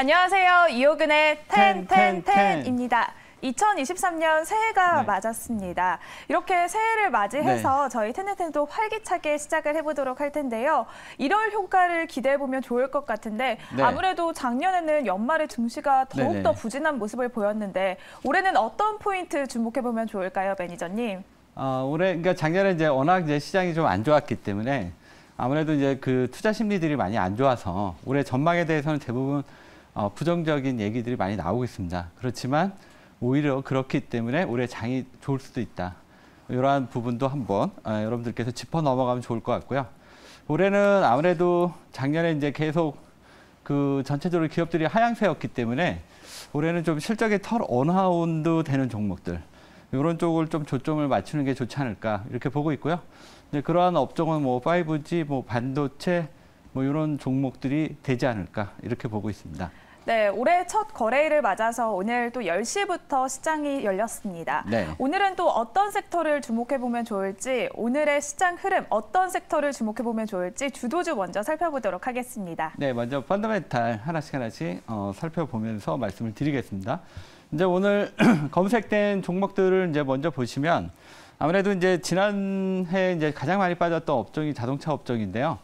안녕하세요. 이호근의 텐. 10입니다. 2023년 새해가 네. 맞았습니다. 이렇게 새해를 맞이해서 저희 텐텐텐도 활기차게 시작을 해보도록 할 텐데요. 1월 효과를 기대해보면 좋을 것 같은데 아무래도 작년에는 연말에 증시가 더욱더 부진한 모습을 보였는데 올해는 어떤 포인트 주목해보면 좋을까요, 매니저님? 올해 그러니까 작년에 이제 워낙 이제 시장이 좀 안 좋았기 때문에 아무래도 이제 그 투자 심리들이 많이 안 좋아서 올해 전망에 대해서는 대부분 부정적인 얘기들이 많이 나오고 있습니다. 그렇지만 오히려 그렇기 때문에 올해 장이 좋을 수도 있다. 이러한 부분도 한번 여러분들께서 짚어 넘어가면 좋을 것 같고요. 올해는 아무래도 작년에 이제 계속 그 전체적으로 기업들이 하향세였기 때문에 올해는 좀 실적이 털 언하운드 되는 종목들 이런 쪽을 좀 초점을 맞추는 게 좋지 않을까 이렇게 보고 있고요. 이제 그러한 업종은 뭐 5G, 뭐 반도체 뭐 이런 종목들이 되지 않을까 이렇게 보고 있습니다. 네, 올해 첫 거래일을 맞아서 오늘 또 10시부터 시장이 열렸습니다. 오늘은 또 어떤 섹터를 주목해보면 좋을지, 오늘의 시장 흐름 어떤 섹터를 주목해보면 좋을지 주도주 먼저 살펴보도록 하겠습니다. 네, 먼저 펀더멘탈 하나씩 살펴보면서 말씀을 드리겠습니다. 이제 오늘 검색된 종목들을 이제 먼저 보시면 아무래도 이제 지난해 이제 가장 많이 빠졌던 업종이 자동차 업종인데요.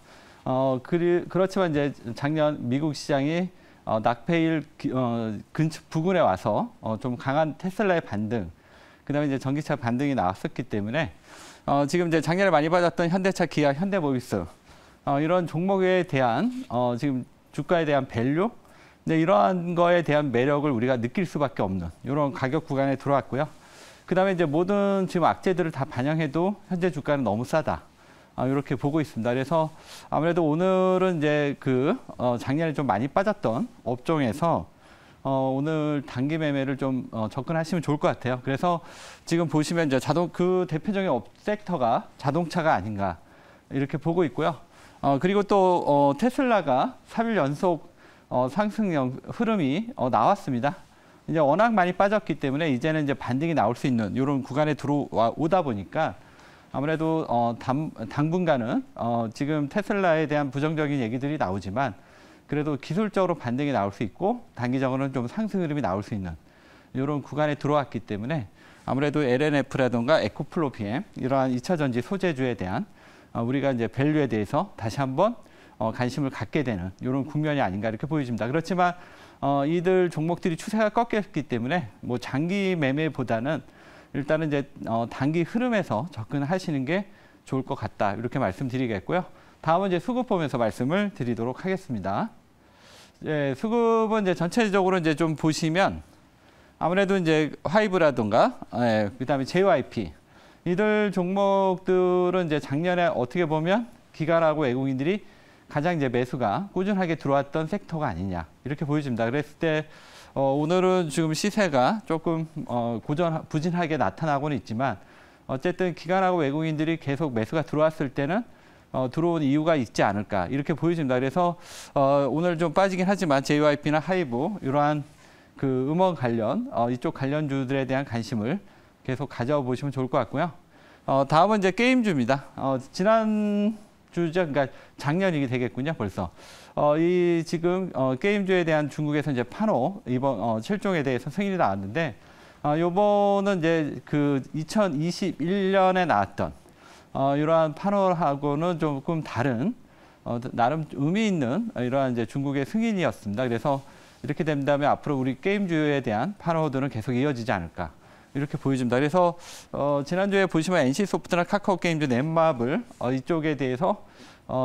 그렇지만 이제 작년 미국 시장이 낙페일 부근에 와서 좀 강한 테슬라의 반등, 그다음에 이제 전기차 반등이 나왔었기 때문에 지금 이제 작년에 많이 빠졌던 현대차, 기아, 현대모비스 이런 종목에 대한 지금 주가에 대한 밸류, 이러한 거에 대한 매력을 우리가 느낄 수밖에 없는 이런 가격 구간에 들어왔고요. 그다음에 이제 모든 지금 악재들을 다 반영해도 현재 주가는 너무 싸다. 이렇게 보고 있습니다. 그래서 아무래도 오늘은 이제 작년에 좀 많이 빠졌던 업종에서 오늘 단기 매매를 좀 접근하시면 좋을 것 같아요. 그래서 지금 보시면 이제 그 대표적인 섹터가 자동차가 아닌가 이렇게 보고 있고요. 그리고 또 테슬라가 3일 연속 상승 흐름이 나왔습니다. 이제 워낙 많이 빠졌기 때문에 이제는 이제 반등이 나올 수 있는 이런 구간에 들어오다 보니까 아무래도 당분간은 지금 테슬라에 대한 부정적인 얘기들이 나오지만 그래도 기술적으로 반등이 나올 수 있고 단기적으로는 좀 상승 흐름이 나올 수 있는 이런 구간에 들어왔기 때문에 아무래도 LNF라든가 에코플로 PM 이러한 2차 전지 소재주에 대한 우리가 이제 밸류에 대해서 다시 한번 관심을 갖게 되는 이런 국면이 아닌가 이렇게 보여집니다. 그렇지만 이들 종목들이 추세가 꺾였기 때문에 뭐 장기 매매보다는 일단은 이제 단기 흐름에서 접근하시는 게 좋을 것 같다 이렇게 말씀드리겠고요. 다음은 이제 수급 보면서 말씀을 드리도록 하겠습니다. 수급은 이제 전체적으로 이제 좀 보시면 아무래도 이제 화이브라든가 그다음에 JYP 이들 종목들은 이제 작년에 어떻게 보면 기관하고 외국인들이 가장 이제 매수가 꾸준하게 들어왔던 섹터가 아니냐 이렇게 보여집니다. 그랬을 때 오늘은 지금 시세가 조금 부진하게 나타나고는 있지만 어쨌든 기관하고 외국인들이 계속 매수가 들어왔을 때는 들어온 이유가 있지 않을까 이렇게 보여집니다. 그래서 오늘 좀 빠지긴 하지만 JYP나 하이브 이러한 그 음원 관련 이쪽 관련주들에 대한 관심을 계속 가져보시면 좋을 것 같고요. 다음은 이제 게임주입니다. 지난 주죠. 그러니까 작년이 되겠군요, 벌써. 이 지금 게임주에 대한 중국에서 이제 판호 이번 실종에 대해서 승인이 나왔는데 요번은 이제 그 2021년에 나왔던 이러한 판호하고는 조금 다른 나름 의미 있는 이러한 이제 중국의 승인이었습니다. 그래서 이렇게 된다면 앞으로 우리 게임주에 대한 판호들은 계속 이어지지 않을까. 이렇게 보여줍니다. 그래서 지난주에 보시면 NC소프트나 카카오게임즈, 넷마블 이쪽에 대해서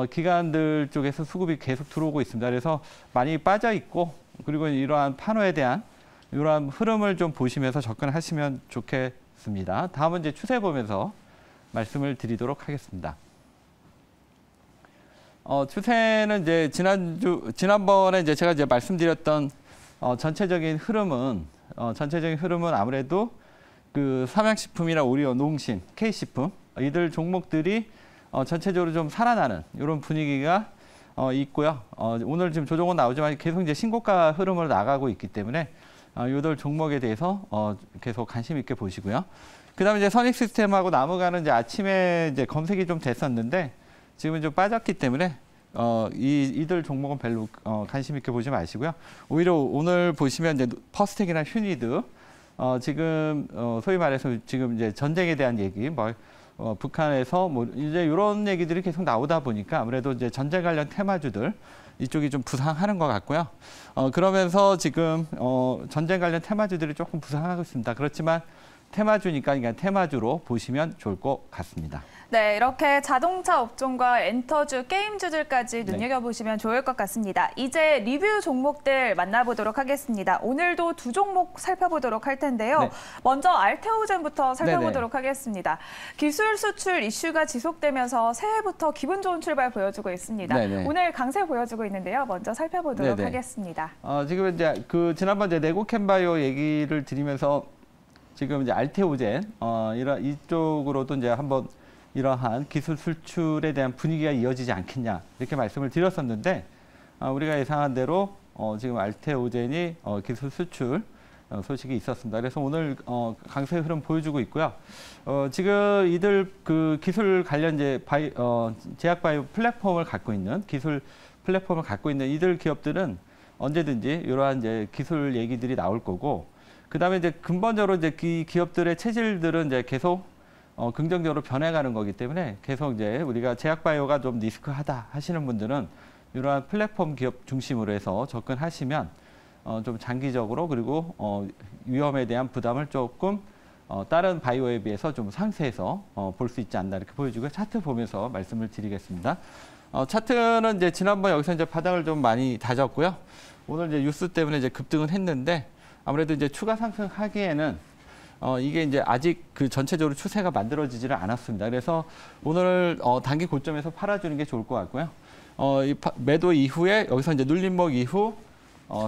기관들 쪽에서 수급이 계속 들어오고 있습니다. 그래서 많이 빠져 있고 그리고 이러한 판호에 대한 이러한 흐름을 좀 보시면서 접근하시면 좋겠습니다. 다음은 이제 추세 보면서 말씀을 드리도록 하겠습니다. 추세는 이제 지난번에 이제 제가 이제 말씀드렸던 전체적인 흐름은 아무래도 그 삼양식품이나 오리온, 농심, K식품 이들 종목들이 전체적으로 좀 살아나는 이런 분위기가 있고요. 오늘 지금 조정은 나오지만 계속 이제 신고가 흐름으로 나가고 있기 때문에 이들 종목에 대해서 계속 관심 있게 보시고요. 그다음에 이제 선익시스템하고 나무가는 이제 아침에 이제 검색이 좀 됐었는데 지금은 좀 빠졌기 때문에 이들 종목은 별로 관심 있게 보지 마시고요. 오히려 오늘 보시면 이제 퍼스텍이나 휴니드 지금 소위 말해서 지금 이제 전쟁에 대한 얘기, 북한에서 뭐 이제 이런 얘기들이 계속 나오다 보니까 아무래도 이제 전쟁 관련 테마주들 이쪽이 좀 부상하는 것 같고요. 그러면서 지금 전쟁 관련 테마주들이 조금 부상하고 있습니다. 그렇지만 테마주니까 그냥 테마주로 보시면 좋을 것 같습니다. 네, 이렇게 자동차 업종과 엔터주, 게임주들까지 눈여겨보시면 좋을 것 같습니다. 이제 리뷰 종목들 만나보도록 하겠습니다. 오늘도 두 종목 살펴보도록 할 텐데요. 네. 먼저 알테오젠부터 살펴보도록 하겠습니다. 기술 수출 이슈가 지속되면서 새해부터 기분 좋은 출발 보여주고 있습니다. 네네. 오늘 강세 보여주고 있는데요. 먼저 살펴보도록 하겠습니다. 지금 이제 지난번 이제 네고캔바이오 얘기를 드리면서 지금 이제 알테오젠 이쪽으로도 이제 한번 이러한 기술 수출에 대한 분위기가 이어지지 않겠냐 이렇게 말씀을 드렸었는데 우리가 예상한 대로 지금 알테오젠이 기술 수출 소식이 있었습니다. 그래서 오늘 강세 흐름 보여주고 있고요. 지금 이들 그 기술 관련 제약 바이오 플랫폼을 갖고 있는 기술 플랫폼을 갖고 있는 이들 기업들은 언제든지 이러한 이제 기술 얘기들이 나올 거고, 그다음에 이제 근본적으로 이제 이 기업들의 체질들은 이제 계속 긍정적으로 변해가는 거기 때문에 계속 이제 우리가 제약바이오가 좀 리스크하다 하시는 분들은 이러한 플랫폼 기업 중심으로 해서 접근하시면 좀 장기적으로 그리고 위험에 대한 부담을 조금 다른 바이오에 비해서 좀 상세해서 볼 수 있지 않나 이렇게 보여주고 차트 보면서 말씀을 드리겠습니다. 차트는 이제 지난번 여기서 이제 바닥을 좀 많이 다졌고요. 오늘 이제 뉴스 때문에 이제 급등은 했는데 아무래도 이제 추가 상승하기에는 이게 이제 아직 그 전체적으로 추세가 만들어지지를 않았습니다. 그래서 오늘 단기 고점에서 팔아주는 게 좋을 것 같고요. 이 매도 이후에 여기서 이제 눌림목 이후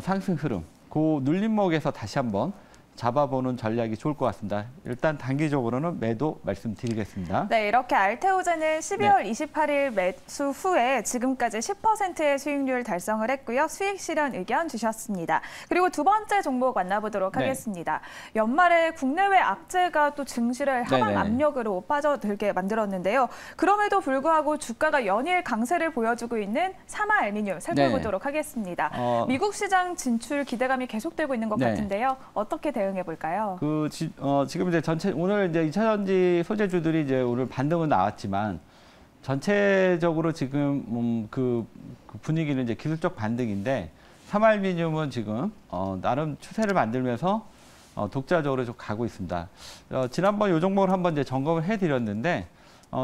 상승 흐름, 그 눌림목에서 다시 한번 잡아보는 전략이 좋을 것 같습니다. 일단 단기적으로는 매도 말씀드리겠습니다. 네, 이렇게 알테오젠은 12월 28일 매수 후에 지금까지 10%의 수익률 달성을 했고요. 수익 실현 의견 주셨습니다. 그리고 두 번째 종목 만나보도록 하겠습니다. 연말에 국내외 악재가 또 증시를 하방 압력으로 빠져들게 만들었는데요. 그럼에도 불구하고 주가가 연일 강세를 보여주고 있는 사마알미늄 살펴보도록 하겠습니다. 미국 시장 진출 기대감이 계속되고 있는 것 같은데요. 어떻게 대응해 볼까요? 지금 이제 오늘 이제 2차전지 소재주들이 이제 오늘 반등은 나왔지만 전체적으로 지금 그 분위기는 이제 기술적 반등인데 사마알미늄은 지금 나름 추세를 만들면서 독자적으로 좀 가고 있습니다. 지난번 이 종목을 한번 이제 점검을 해드렸는데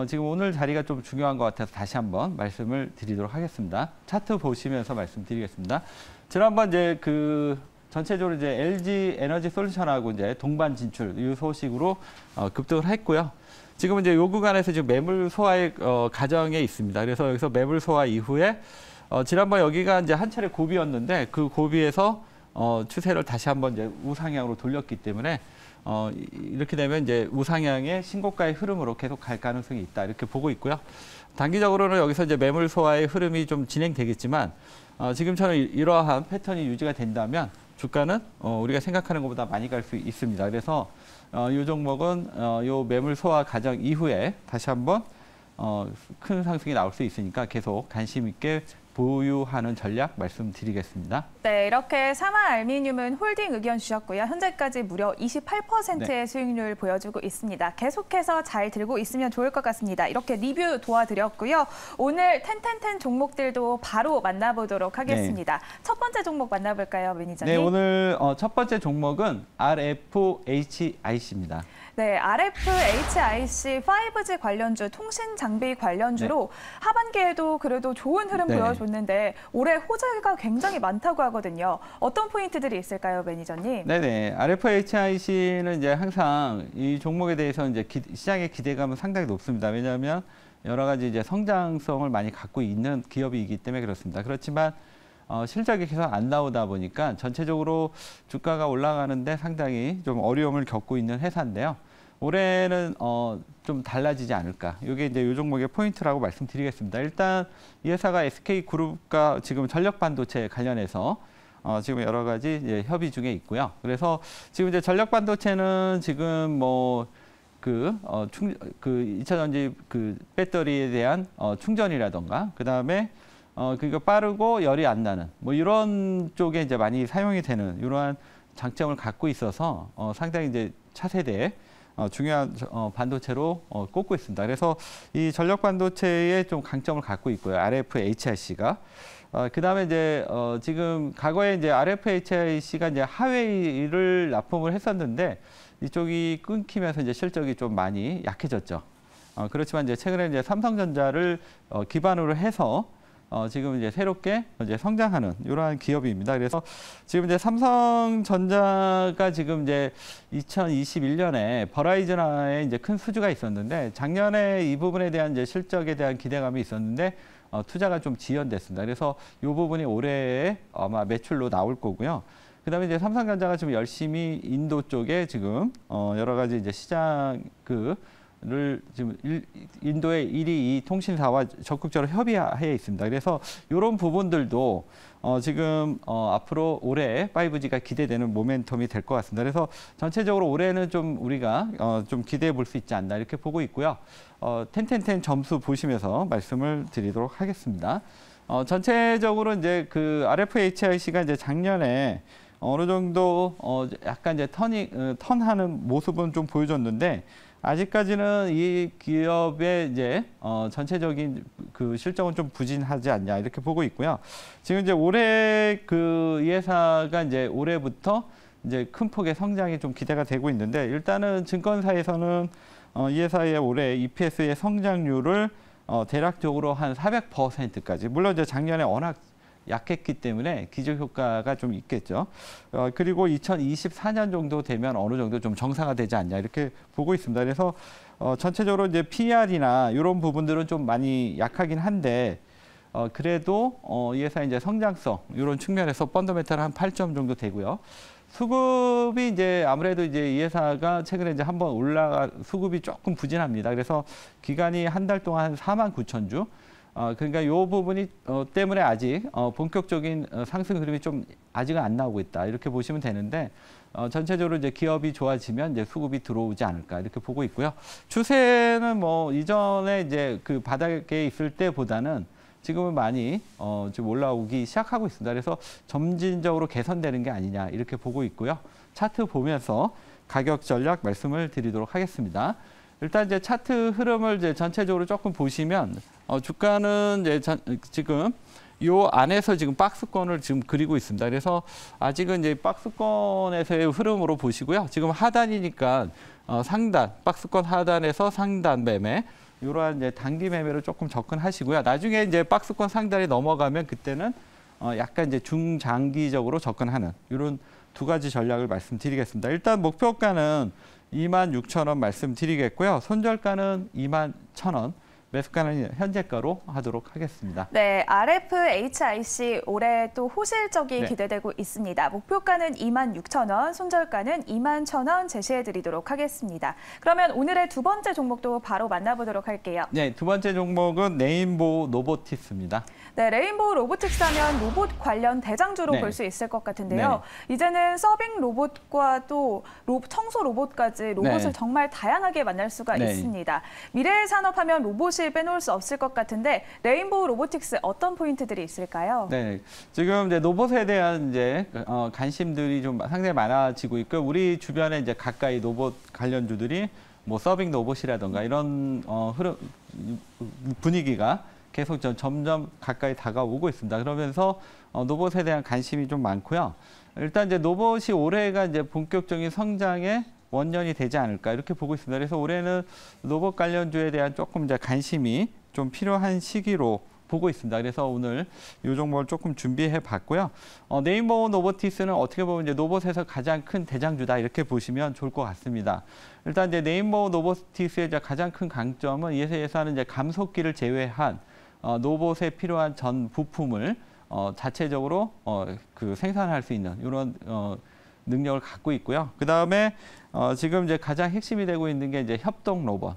지금 오늘 자리가 좀 중요한 것 같아서 다시 한번 말씀을 드리도록 하겠습니다. 차트 보시면서 말씀드리겠습니다. 지난번 이제 전체적으로 이제 LG 에너지 솔루션하고 이제 동반 진출 이 소식으로 급등을 했고요. 지금 이제 요 구간에서 지금 매물 소화의 과정에 있습니다. 그래서 여기서 매물 소화 이후에 지난번 여기가 이제 한 차례 고비였는데 그 고비에서 추세를 다시 한번 이제 우상향으로 돌렸기 때문에 이렇게 되면 이제 우상향의 신고가의 흐름으로 계속 갈 가능성이 있다 이렇게 보고 있고요. 단기적으로는 여기서 이제 매물 소화의 흐름이 좀 진행되겠지만 지금처럼 이러한 패턴이 유지가 된다면 주가는 우리가 생각하는 것보다 많이 갈 수 있습니다. 그래서 이 종목은 이 매물 소화 과정 이후에 다시 한번 큰 상승이 나올 수 있으니까 계속 관심 있게 보유하는 전략 말씀드리겠습니다. 네, 이렇게 사마알미늄은 홀딩 의견 주셨고요. 현재까지 무려 28%의 수익률 보여주고 있습니다. 계속해서 잘 들고 있으면 좋을 것 같습니다. 이렇게 리뷰 도와드렸고요. 오늘 텐텐텐 종목들도 바로 만나보도록 하겠습니다. 첫 번째 종목 만나볼까요, 매니저님? 네, 오늘 첫 번째 종목은 RFHIC입니다. 네, RFHIC 5G 관련주, 통신 장비 관련주로 하반기에도 그래도 좋은 흐름 보여줬는데 올해 호재가 굉장히 많다고 하거든요. 어떤 포인트들이 있을까요, 매니저님? 네네, RFHIC는 이제 항상 이 종목에 대해서 이제 시장의 기대감은 상당히 높습니다. 왜냐하면 여러 가지 이제 성장성을 많이 갖고 있는 기업이기 때문에 그렇습니다. 그렇지만 실적이 계속 안 나오다 보니까 전체적으로 주가가 올라가는데 상당히 좀 어려움을 겪고 있는 회사인데요. 올해는 좀 달라지지 않을까. 이게 이제 이 종목의 포인트라고 말씀드리겠습니다. 일단 이 회사가 SK그룹과 지금 전력 반도체 관련해서 지금 여러 가지 이제 협의 중에 있고요. 그래서 지금 이제 전력 반도체는 지금 뭐 2차전지 배터리에 대한 충전이라던가 그다음에 그러니까 빠르고 열이 안 나는 뭐 이런 쪽에 이제 많이 사용이 되는 이러한 장점을 갖고 있어서 상당히 이제 차세대 중요한 반도체로 꼽고 있습니다. 그래서 이 전력 반도체의 좀 강점을 갖고 있고요. RFHIC가. 그다음에 이제 지금 과거에 이제 RFHIC가 이제 하웨이를 납품을 했었는데 이쪽이 끊기면서 이제 실적이 좀 많이 약해졌죠. 그렇지만 이제 최근에 이제 삼성전자를 기반으로 해서 지금 이제 새롭게 이제 성장하는 이러한 기업입니다. 그래서 지금 이제 삼성전자가 지금 이제 2021년에 버라이즌화에 이제 큰 수주가 있었는데 작년에 이 부분에 대한 이제 실적에 대한 기대감이 있었는데 투자가 좀 지연됐습니다. 그래서 이 부분이 올해에 아마 매출로 나올 거고요. 그다음에 이제 삼성전자가 지금 열심히 인도 쪽에 지금 여러 가지 이제 시장 를 지금 인도의 1위 통신사와 적극적으로 협의해 있습니다. 그래서 이런 부분들도 지금 앞으로 올해 5G가 기대되는 모멘텀이 될 것 같습니다. 그래서 전체적으로 올해는 좀 우리가 좀 기대해 볼 수 있지 않나 이렇게 보고 있고요. 10 점수 보시면서 말씀을 드리도록 하겠습니다. 전체적으로 이제 그 RFHIC가 이제 작년에 어느 정도 약간 이제 턴하는 모습은 좀 보여줬는데 아직까지는 이 기업의 이제 전체적인 그 실적은 좀 부진하지 않냐 이렇게 보고 있고요. 지금 이제 올해 그 이 회사가 이제 올해부터 이제 큰 폭의 성장이 좀 기대가 되고 있는데 일단은 증권사에서는 이 회사의 올해 EPS의 성장률을 대략적으로 한 400%까지 물론 이제 작년에 워낙 약했기 때문에 기저 효과가 좀 있겠죠. 그리고 2024년 정도 되면 어느 정도 좀 정상화되지 않냐 이렇게 보고 있습니다. 그래서 전체적으로 이제 PR이나 이런 부분들은 좀 많이 약하긴 한데 그래도 이 회사 이제 성장성 이런 측면에서 펀더멘탈 한 8점 정도 되고요. 수급이 이제 아무래도 이제 이 회사가 최근에 이제 한번 수급이 조금 부진합니다. 그래서 기간이 한 달 동안 한 49,000주. 그러니까 이 부분이 때문에 아직 본격적인 상승 흐름이 좀 아직은 안 나오고 있다 이렇게 보시면 되는데 전체적으로 이제 기업이 좋아지면 이제 수급이 들어오지 않을까 이렇게 보고 있고요. 추세는 뭐 이전에 이제 그 바닥에 있을 때보다는 지금은 많이 좀 올라오기 시작하고 있습니다. 그래서 점진적으로 개선되는 게 아니냐 이렇게 보고 있고요. 차트 보면서 가격 전략 말씀을 드리도록 하겠습니다. 일단 이제 차트 흐름을 이제 전체적으로 조금 보시면 주가는 이제 지금 요 안에서 지금 박스권을 지금 그리고 있습니다. 그래서 아직은 이제 박스권에서의 흐름으로 보시고요. 지금 하단이니까 상단, 박스권 하단에서 상단 매매 이러한 이제 단기 매매를 조금 접근하시고요. 나중에 이제 박스권 상단이 넘어가면 그때는 약간 이제 중장기적으로 접근하는 이런 두 가지 전략을 말씀드리겠습니다. 일단 목표가는 26,000원 말씀드리겠고요. 손절가는 21,000원, 매수가는 현재가로 하도록 하겠습니다. 네, RFHIC 올해 또 호실적이 기대되고 있습니다. 목표가는 26,000원, 손절가는 21,000원 제시해드리도록 하겠습니다. 그러면 오늘의 두 번째 종목도 바로 만나보도록 할게요. 네, 두 번째 종목은 레인보우 로보틱스입니다. 네, 레인보우 로보틱스 하면 로봇 관련 대장주로 볼 수 있을 것 같은데요. 이제는 서빙 로봇과 또 청소 로봇까지 로봇을 정말 다양하게 만날 수가 있습니다. 미래의 산업하면 로봇이 빼놓을 수 없을 것 같은데 레인보우 로보틱스 어떤 포인트들이 있을까요? 네, 지금 이제 로봇에 대한 이제 관심들이 좀 상당히 많아지고 있고 우리 주변에 이제 가까이 로봇 관련주들이 뭐 서빙 로봇이라든가 이런 분위기가 계속 점점 가까이 다가오고 있습니다. 그러면서 로봇에 대한 관심이 좀 많고요. 일단 이제 로봇이 올해가 이제 본격적인 성장의 원년이 되지 않을까 이렇게 보고 있습니다. 그래서 올해는 로봇 관련주에 대한 조금 이제 관심이 좀 필요한 시기로 보고 있습니다. 그래서 오늘 이 종목을 조금 준비해 봤고요. 레인보우 로보틱스는 어떻게 보면 이제 로봇에서 가장 큰 대장주다 이렇게 보시면 좋을 것 같습니다. 일단 이제 레인보우 로보틱스의 이제 가장 큰 강점은 이 회사는 이제 감속기를 제외한 로봇에 필요한 전 부품을 자체적으로 그 생산할 수 있는 이런 능력을 갖고 있고요. 그 다음에 지금 이제 가장 핵심이 되고 있는 게 이제 협동 로봇,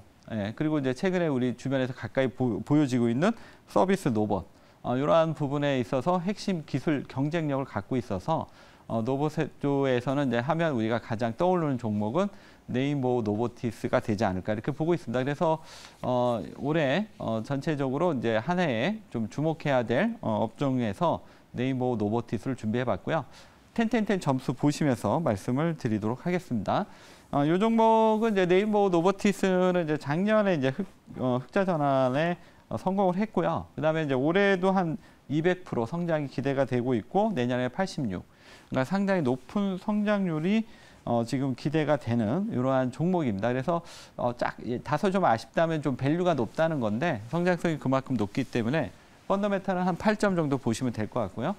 그리고 이제 최근에 우리 주변에서 가까이 보여지고 있는 서비스 로봇, 이러한 부분에 있어서 핵심 기술 경쟁력을 갖고 있어서 노보세조에서는 이제 하면 우리가 가장 떠오르는 종목은 네이버 노보티스가 되지 않을까 이렇게 보고 있습니다. 그래서 올해 전체적으로 이제 한 해에 좀 주목해야 될 업종에서 네이버 노보티스를 준비해봤고요. 텐텐텐 점수 보시면서 말씀을 드리도록 하겠습니다. 이 종목은 이제 네이버 노보티스는 이제 작년에 이제 흑자 전환에 성공을 했고요. 그다음에 이제 올해도 한 200% 성장이 기대가 되고 있고 내년에 86. 그러니까 상당히 높은 성장률이 지금 기대가 되는 이러한 종목입니다. 그래서 다소 좀 아쉽다면 좀 밸류가 높다는 건데 성장성이 그만큼 높기 때문에 펀더멘탈은 한 8점 정도 보시면 될 것 같고요.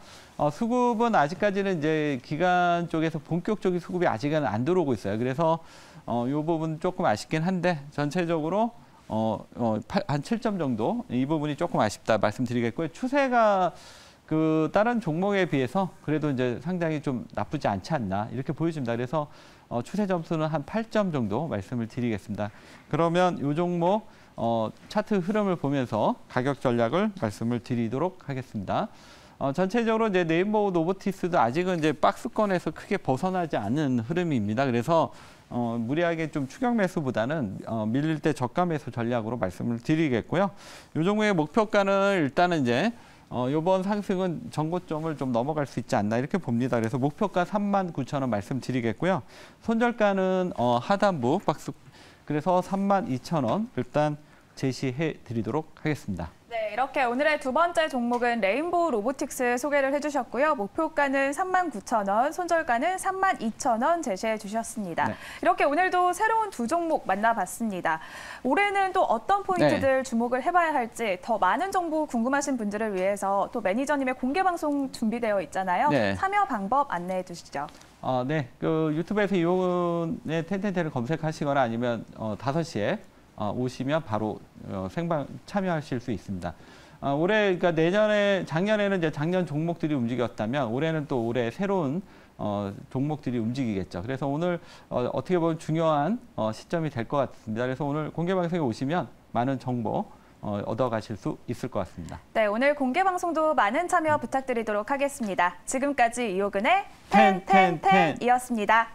수급은 아직까지는 이제 기관 쪽에서 본격적인 수급이 아직은 안 들어오고 있어요. 그래서 이 부분 조금 아쉽긴 한데 전체적으로 한 7점 정도 이 부분이 조금 아쉽다 말씀드리겠고요. 추세가 그 다른 종목에 비해서 그래도 이제 상당히 좀 나쁘지 않지 않나 이렇게 보여집니다. 그래서 추세 점수는 한 8점 정도 말씀을 드리겠습니다. 그러면 이 종목 차트 흐름을 보면서 가격 전략을 말씀을 드리도록 하겠습니다. 전체적으로 이제 네이버 노보티스도 아직은 이제 박스권에서 크게 벗어나지 않는 흐름입니다. 그래서 무리하게 좀 추격 매수보다는 밀릴 때 저가 매수 전략으로 말씀을 드리겠고요. 이 종목의 목표가는 일단은 이제 이번 상승은 전고점을 좀 넘어갈 수 있지 않나 이렇게 봅니다. 그래서 목표가 39,000원 말씀드리겠고요. 손절가는 하단부 박스 그래서 32,000원 일단 제시해 드리도록 하겠습니다. 네, 이렇게 오늘의 두 번째 종목은 레인보우 로보틱스 소개를 해주셨고요. 목표가는 39,000원, 손절가는 32,000원 제시해 주셨습니다. 네. 이렇게 오늘도 새로운 두 종목 만나봤습니다. 올해는 또 어떤 포인트들 주목을 해봐야 할지 더 많은 정보 궁금하신 분들을 위해서 또 매니저님의 공개 방송 준비되어 있잖아요. 참여 방법 안내해 주시죠. 네, 그 유튜브에서 이용의 텐텐텐을 검색하시거나 아니면 5시에 오시면 바로 생방 참여하실 수 있습니다. 올해 그러니까 작년에는 이제 작년 종목들이 움직였다면 올해는 또 올해 새로운 종목들이 움직이겠죠. 그래서 오늘 어떻게 보면 중요한 시점이 될 것 같습니다. 그래서 오늘 공개 방송에 오시면 많은 정보 얻어가실 수 있을 것 같습니다. 네, 오늘 공개 방송도 많은 참여 부탁드리도록 하겠습니다. 지금까지 이호근의 텐텐텐이었습니다.